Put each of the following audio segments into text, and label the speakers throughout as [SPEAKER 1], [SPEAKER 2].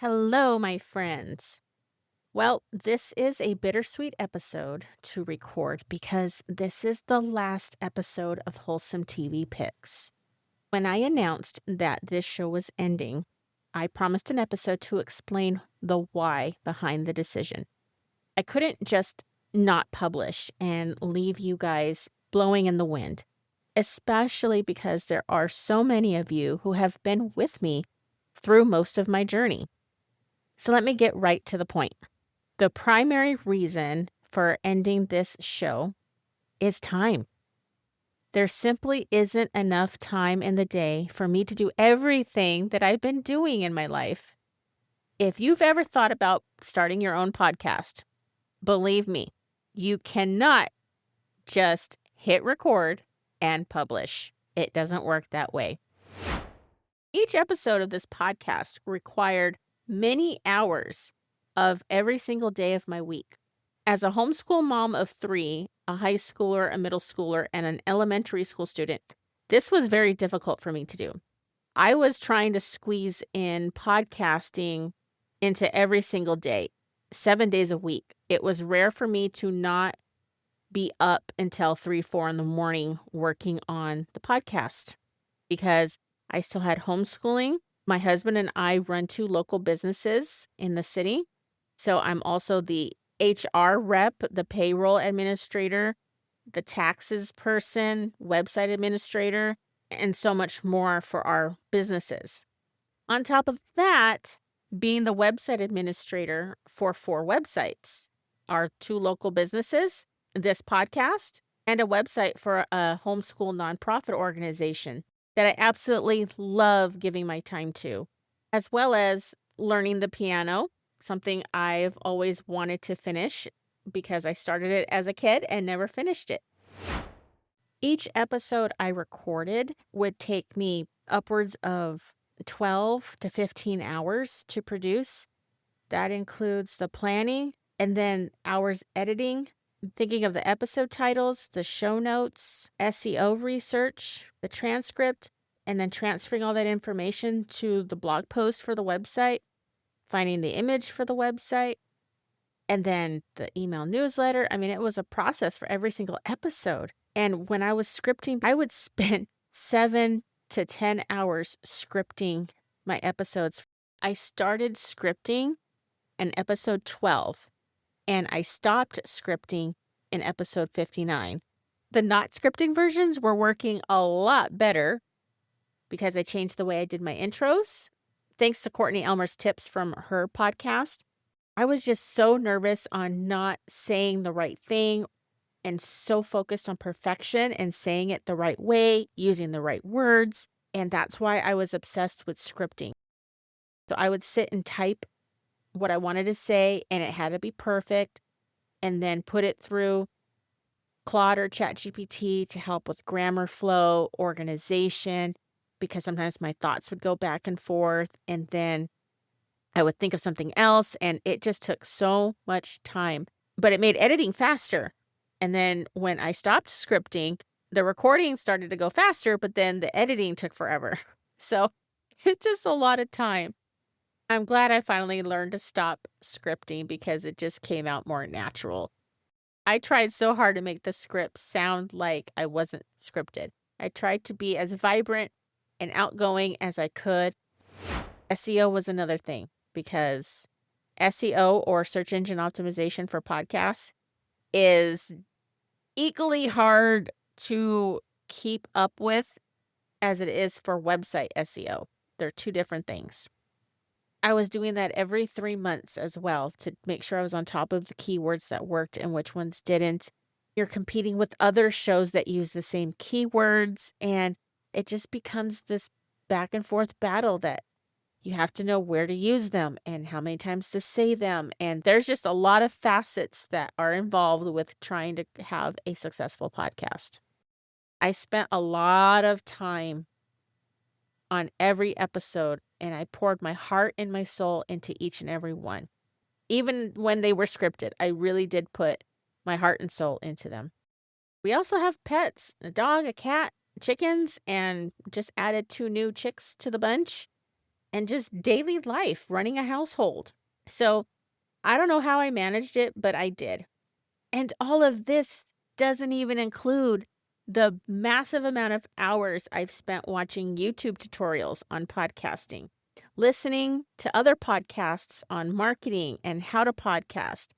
[SPEAKER 1] Hello, my friends. Well, this is a bittersweet episode to record because this is the last episode of Wholesome TV Picks. When I announced that this show was ending, I promised an episode to explain the why behind the decision. I couldn't just not publish and leave you guys blowing in the wind, especially because there are so many of you who have been with me through most of my journey. So let me get right to the point. The primary reason for ending this show is time. There simply isn't enough time in the day for me to do everything that I've been doing in my life. If you've ever thought about starting your own podcast, believe me, you cannot just hit record and publish. It doesn't work that way. Each episode of this podcast required many hours of every single day of my week. As a homeschool mom of three, a high schooler, a middle schooler, and an elementary school student, this was very difficult for me to do. I was trying to squeeze in podcasting into every single day, 7 days a week. It was rare for me to not be up until 3, 4 in the morning working on the podcast because I still had homeschooling. My husband and I run 2 local businesses in the city. So I'm also the HR rep, the payroll administrator, the taxes person, website administrator, and so much more for our businesses. On top of that, being the website administrator for 4 websites, our 2 local businesses, this podcast, and a website for a homeschool nonprofit organization that I absolutely love giving my time to, as well as learning the piano, something I've always wanted to finish because I started it as a kid and never finished it. Each episode I recorded would take me upwards of 12 to 15 hours to produce. That includes the planning and then hours editing, thinking of the episode titles, the show notes, SEO research, the transcript, and then transferring all that information to the blog post for the website, finding the image for the website, and then the email newsletter. I mean, it was a process for every single episode. And when I was scripting, I would spend 7 to 10 hours scripting my episodes. I started scripting in episode 12. And I stopped scripting in episode 59. The not scripting versions were working a lot better because I changed the way I did my intros. Thanks to Courtney Elmer's tips from her podcast. I was just so nervous on not saying the right thing and so focused on perfection and saying it the right way, using the right words. And that's why I was obsessed with scripting. So I would sit and type what I wanted to say, and it had to be perfect, and then put it through Claude or ChatGPT to help with grammar flow, organization, because sometimes my thoughts would go back and forth, and then I would think of something else, and it just took so much time. But it made editing faster. And then when I stopped scripting, the recording started to go faster, but then the editing took forever. So it's just a lot of time. I'm glad I finally learned to stop scripting because it just came out more natural. I tried so hard to make the script sound like I wasn't scripted. I tried to be as vibrant and outgoing as I could. SEO was another thing because SEO, or search engine optimization for podcasts, is equally hard to keep up with as it is for website SEO. They're 2 different things. I was doing that every 3 months as well to make sure I was on top of the keywords that worked and which ones didn't. You're competing with other shows that use the same keywords, and it just becomes this back and forth battle that you have to know where to use them and how many times to say them. And there's just a lot of facets that are involved with trying to have a successful podcast. I spent a lot of time on every episode, and I poured my heart and my soul into each and every one. Even when they were scripted, I really did put my heart and soul into them. We also have pets, a dog, a cat, chickens, and just added 2 new chicks to the bunch. and just daily life, running a household. So I don't know how I managed it, but I did. And all of this doesn't even include the massive amount of hours I've spent watching YouTube tutorials on podcasting, listening to other podcasts on marketing and how to podcast,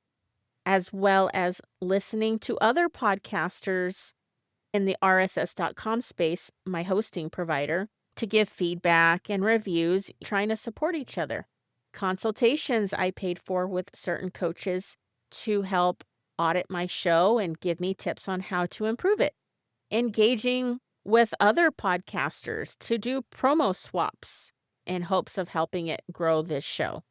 [SPEAKER 1] as well as listening to other podcasters in the RSS.com space, my hosting provider, to give feedback and reviews, trying to support each other. Consultations I paid for with certain coaches to help audit my show and give me tips on how to improve it. Engaging with other podcasters to do promo swaps in hopes of helping it grow this show.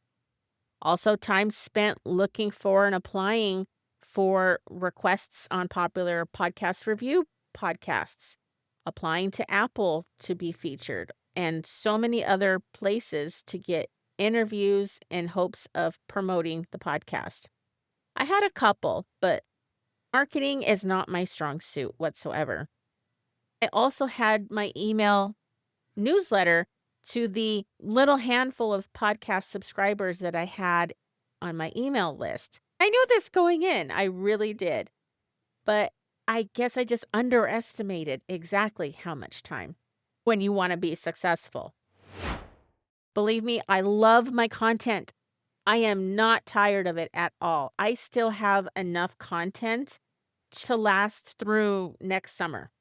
[SPEAKER 1] Also, time spent looking for and applying for requests on popular podcast review podcasts, applying to Apple to be featured, and so many other places to get interviews in hopes of promoting the podcast. I had a couple, but marketing is not my strong suit whatsoever. I also had my email newsletter to the little handful of podcast subscribers that I had on my email list. I knew this going in, I really did. But I guess I just underestimated exactly how much time when you want to be successful. Believe me, I love my content. I am not tired of it at all. I still have enough content to last through next summer.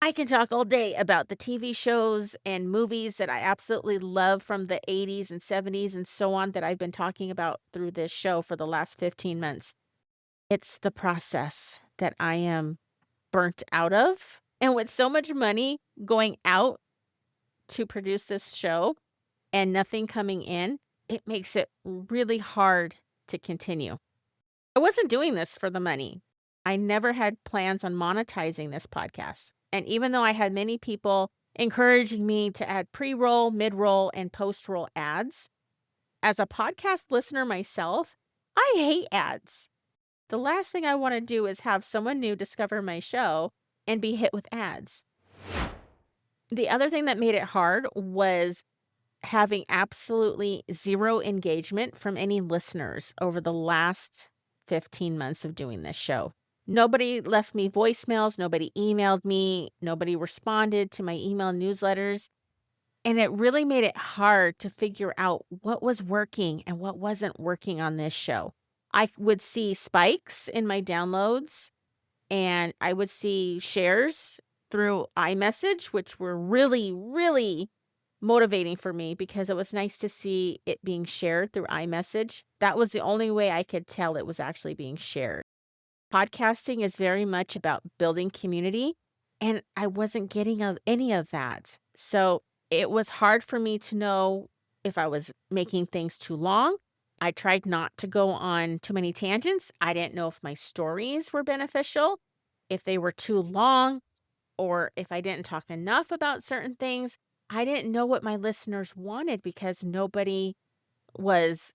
[SPEAKER 1] I can talk all day about the TV shows and movies that I absolutely love from the 80s and 70s and so on that I've been talking about through this show for the last 15 months. It's the process that I am burnt out of. And with so much money going out to produce this show and nothing coming in, it makes it really hard to continue. I wasn't doing this for the money. I never had plans on monetizing this podcast. And even though I had many people encouraging me to add pre-roll, mid-roll, and post-roll ads, as a podcast listener myself, I hate ads. The last thing I want to do is have someone new discover my show and be hit with ads. The other thing that made it hard was having absolutely zero engagement from any listeners over the last 15 months of doing this show. Nobody left me voicemails, nobody emailed me, nobody responded to my email newsletters. And it really made it hard to figure out what was working and what wasn't working on this show. I would see spikes in my downloads, and I would see shares through iMessage, which were really, really motivating for me because it was nice to see it being shared through iMessage. That was the only way I could tell it was actually being shared. Podcasting is very much about building community, and I wasn't getting any of that. So it was hard for me to know if I was making things too long. I tried not to go on too many tangents. I didn't know if my stories were beneficial, if they were too long, or if I didn't talk enough about certain things. I didn't know what my listeners wanted because nobody was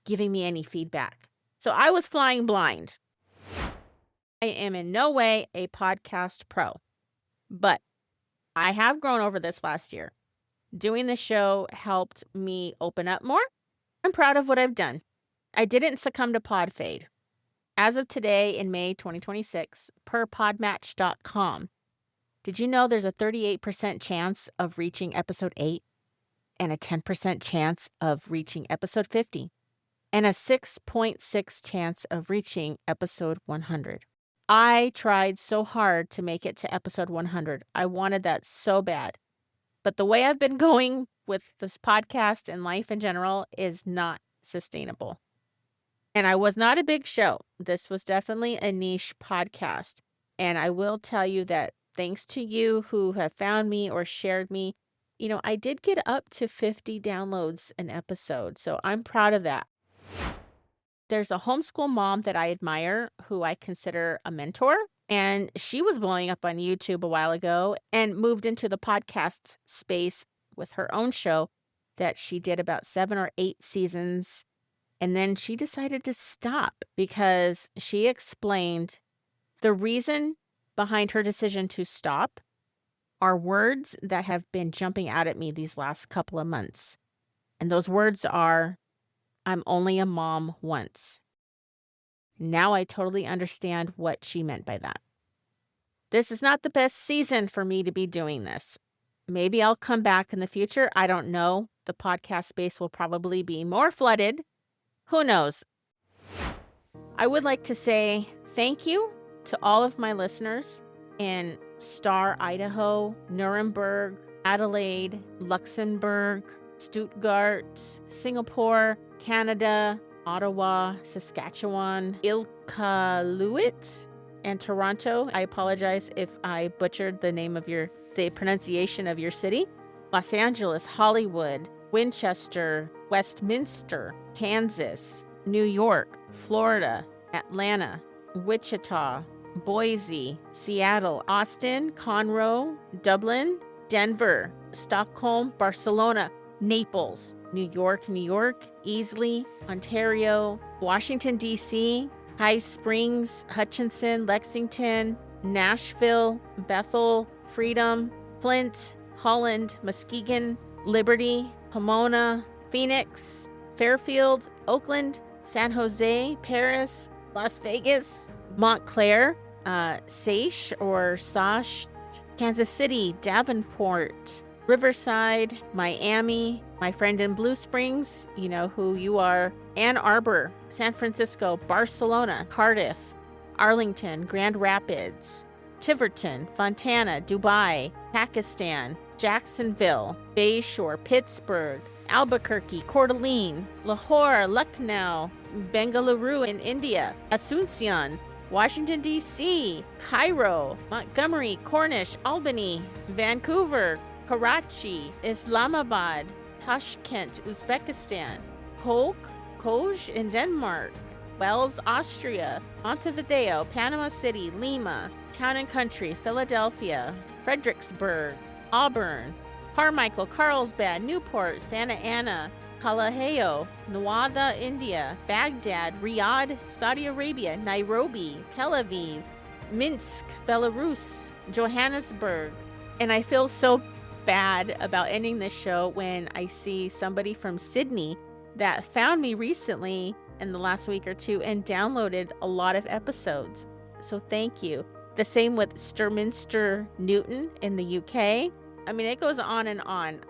[SPEAKER 1] giving me any feedback. So I was flying blind. I am in no way a podcast pro, but I have grown over this last year. Doing the show helped me open up more. I'm proud of what I've done. I didn't succumb to pod fade. As of today in May 2026, per podmatch.com, did you know there's a 38% chance of reaching episode 8 and a 10% chance of reaching episode 50 and a 6.6 chance of reaching episode 100? I tried so hard to make it to episode 100. I wanted that so bad. But the way I've been going with this podcast and life in general is not sustainable. And I was not a big show. This was definitely a niche podcast. And I will tell you that thanks to you who have found me or shared me, I did get up to 50 downloads an episode. So I'm proud of that. There's a homeschool mom that I admire who I consider a mentor. And she was blowing up on YouTube a while ago and moved into the podcast space with her own show that she did about 7 or 8 seasons. And then she decided to stop because she explained the reason behind her decision to stop are words that have been jumping out at me these last couple of months. And those words are, "I'm only a mom once." Now I totally understand what she meant by that. This is not the best season for me to be doing this. Maybe I'll come back in the future. I don't know. The podcast space will probably be more flooded. Who knows? I would like to say thank you to all of my listeners in Star, Idaho, Nuremberg, Adelaide, Luxembourg, Stuttgart, Singapore, Canada, Ottawa, Saskatchewan, Iqaluit, and Toronto. I apologize if I butchered the pronunciation of your city. Los Angeles, Hollywood, Winchester, Westminster, Kansas, New York, Florida, Atlanta, Wichita, Boise, Seattle, Austin, Conroe, Dublin, Denver, Stockholm, Barcelona, Naples, New York, Easley, Ontario, Washington, D.C., High Springs, Hutchinson, Lexington, Nashville, Bethel, Freedom, Flint, Holland, Muskegon, Liberty, Pomona, Phoenix, Fairfield, Oakland, San Jose, Paris, Las Vegas, Montclair, Sash or Sash, Kansas City, Davenport, Riverside, Miami, my friend in Blue Springs, you know who you are, Ann Arbor, San Francisco, Barcelona, Cardiff, Arlington, Grand Rapids, Tiverton, Fontana, Dubai, Pakistan, Jacksonville, Bayshore, Pittsburgh, Albuquerque, Coeur d'Alene, Lahore, Lucknow, Bengaluru in India, Asuncion, Washington, D.C., Cairo, Montgomery, Cornish, Albany, Vancouver, Karachi, Islamabad, Tashkent, Uzbekistan, Koj in Denmark, Wales, Austria, Montevideo, Panama City, Lima, Town and Country, Philadelphia, Fredericksburg, Auburn, Carmichael, Carlsbad, Newport, Santa Ana, Kalaheo, Nawada, India, Baghdad, Riyadh, Saudi Arabia, Nairobi, Tel Aviv, Minsk, Belarus, Johannesburg. And I feel so bad about ending this show when I see somebody from Sydney that found me recently in the last week or two and downloaded a lot of episodes. So thank you. The same with Sturminster Newton in the UK. I mean, it goes on and on.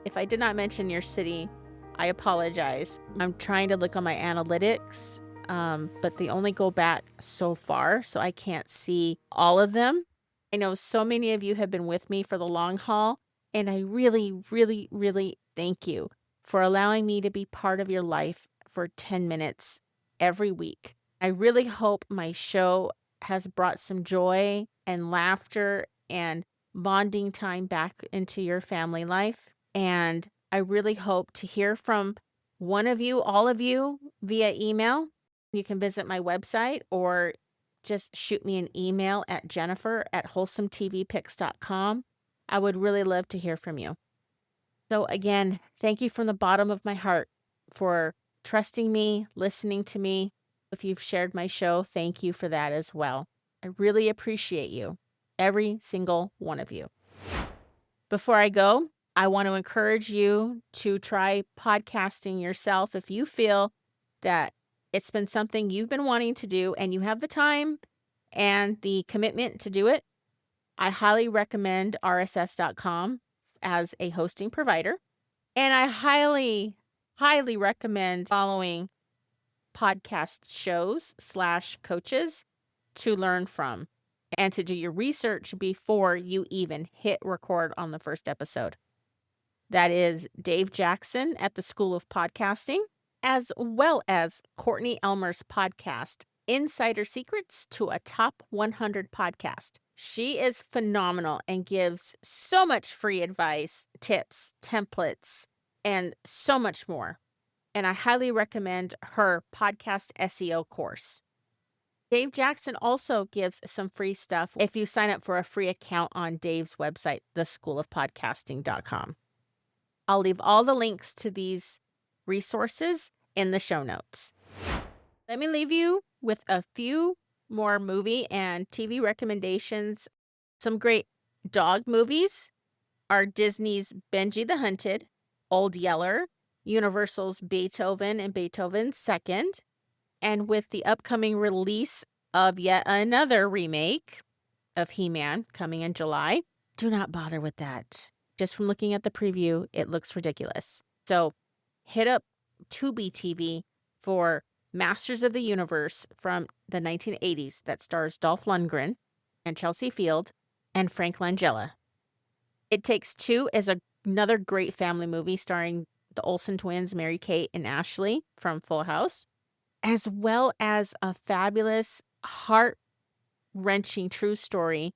[SPEAKER 1] If I did not mention your city, I apologize. I'm trying to look on my analytics, but they only go back so far, so I can't see all of them. I know so many of you have been with me for the long haul, and I really, really, really thank you for allowing me to be part of your life for 10 minutes every week. I really hope my show has brought some joy and laughter and bonding time back into your family life. And I really hope to hear from one of you, all of you, via email. You can visit my website or just shoot me an email at jennifer@wholesometvpicks.com. I would really love to hear from you. So again, thank you from the bottom of my heart for trusting me, listening to me. If you've shared my show, thank you for that as well. I really appreciate you, every single one of you. Before I go, I want to encourage you to try podcasting yourself if you feel that it's been something you've been wanting to do and you have the time and the commitment to do it. I highly recommend rss.com as a hosting provider. And I highly, highly recommend following podcast shows/coaches to learn from and to do your research before you even hit record on the first episode. That is Dave Jackson at the School of Podcasting, as well as Courtney Elmer's podcast, Insider Secrets to a Top 100 Podcast. She is phenomenal and gives so much free advice, tips, templates, and so much more. And I highly recommend her podcast SEO course. Dave Jackson also gives some free stuff if you sign up for a free account on Dave's website, theschoolofpodcasting.com. I'll leave all the links to these resources in the show notes. Let me leave you with a few more movie and TV recommendations. Some great dog movies are Disney's Benji the Hunted, Old Yeller, Universal's Beethoven and Beethoven Second, and with the upcoming release of yet another remake of He-Man coming in July, do not bother with that. Just from looking at the preview, it looks ridiculous. So hit up Tubi TV for Masters of the Universe from the 1980s that stars Dolph Lundgren and Chelsea Field and Frank Langella. It Takes Two is another great family movie starring the Olsen twins, Mary-Kate and Ashley from Full House, as well as a fabulous, heart-wrenching true story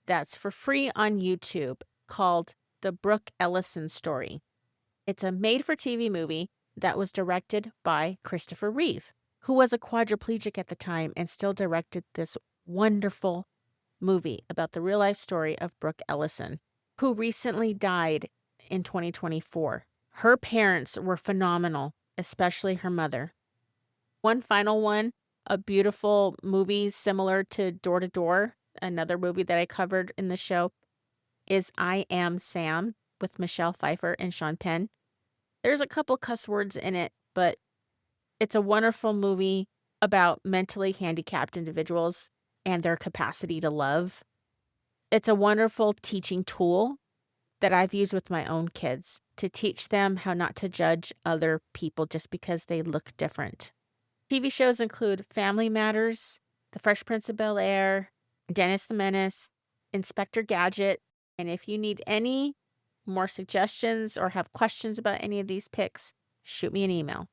[SPEAKER 1] that's for free on YouTube called The Brooke Ellison Story. It's a made-for-TV movie that was directed by Christopher Reeve, who was a quadriplegic at the time and still directed this wonderful movie about the real-life story of Brooke Ellison, who recently died in 2024. Her parents were phenomenal, especially her mother. One final one, a beautiful movie similar to Door to Door, another movie that I covered in the show, is I Am Sam with Michelle Pfeiffer and Sean Penn. There's a couple cuss words in it, but it's a wonderful movie about mentally handicapped individuals and their capacity to love. It's a wonderful teaching tool that I've used with my own kids to teach them how not to judge other people just because they look different. TV shows include Family Matters, The Fresh Prince of Bel-Air, Dennis the Menace, Inspector Gadget, and if you need any more suggestions or have questions about any of these picks, shoot me an email.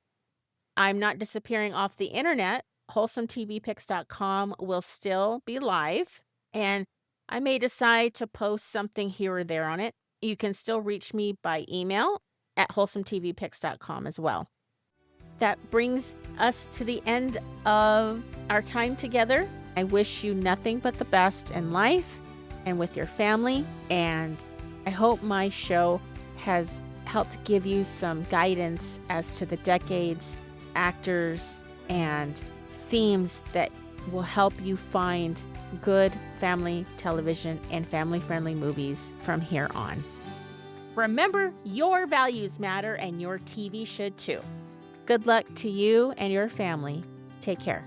[SPEAKER 1] I'm not disappearing off the internet. WholesomeTVPicks.com will still be live, and I may decide to post something here or there on it. You can still reach me by email at WholesomeTVPicks.com as well. That brings us to the end of our time together. I wish you nothing but the best in life and with your family, and I hope my show has helped give you some guidance as to the decades, actors, and themes that will help you find good family television and family-friendly movies from here on. Remember, your values matter and your TV should too. Good luck to you and your family. Take care.